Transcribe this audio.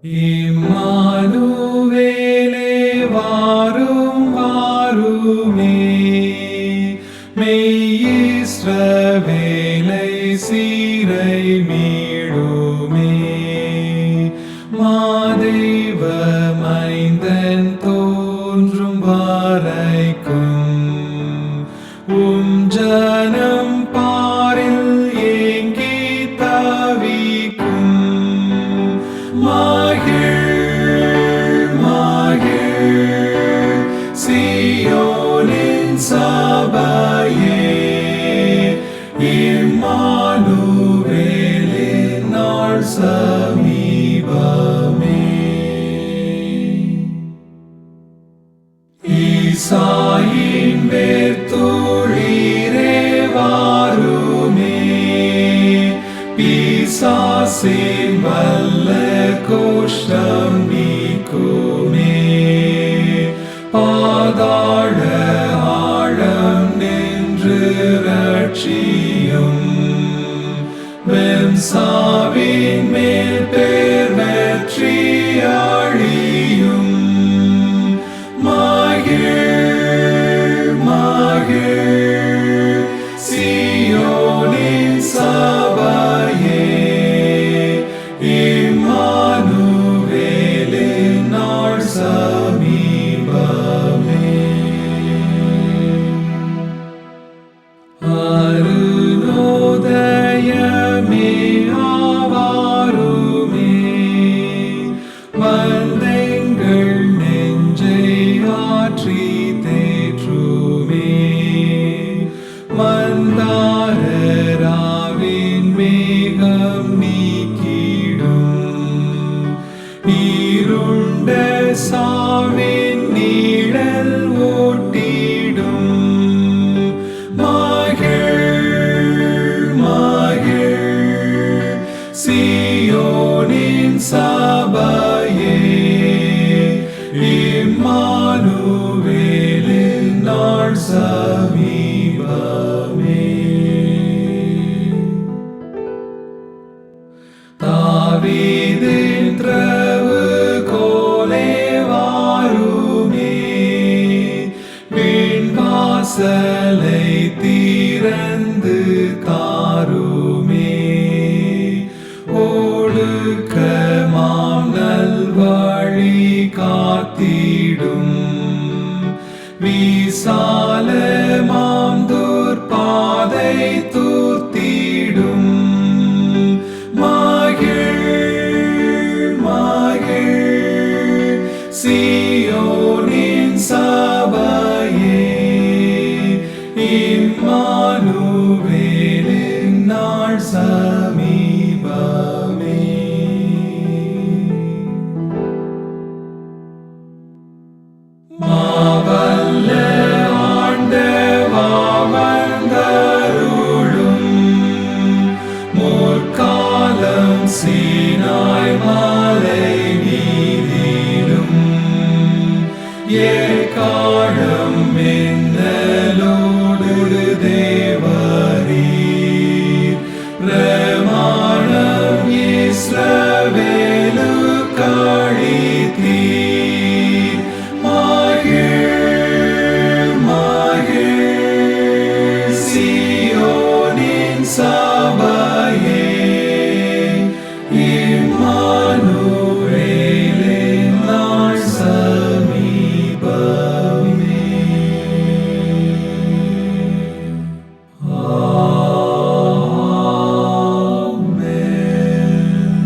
இம்மானுவேலே வாரும் வாருமே, மெய் இஸ்ரவேலை சீரை மீளுமே. மாதேவ மைந்தன் தோன்றும் வரைக்கும் ஜனம் பாரில் ஏங்கி தவிக்கும். மகிழ் மகிழ் சீயோனின் சபையே, இம்மானுவேலின் நாள் சமீபமே. ஈசாயின் வேர்த்துளிரே வாருமே, பிசாசின் வல்ல கோஷ்டம் நீக்குமே. பாதாள ஆழம் நின்று ரட்சியும், வெம்சாவின் மேல் பேர் வெற்றி அழியும். மகிழ் மகிழ் சீயோனின் சபையே, இம்மானுவேலின் நாள் சமீபமே. அருணோதயமே ஆவாருமே, வந்தெங்கள் நெஞ்சை ஆற்றி தேற்றுமே. மந்தாரராவின் மேகம் நீக்கிடும், நீருண்ட சாவின் நீழல் ஓட்டிடும். மகிழ் மகிழ் சீயோனின் சபையே, இம்மானுவேலின் நாள் சமீபமே. தாவீதின் திறவுகோலே வாருமே, விண்வாசலை திறந்து தாருமே. ஒடுக்கமாம் நல்வழி காத்தி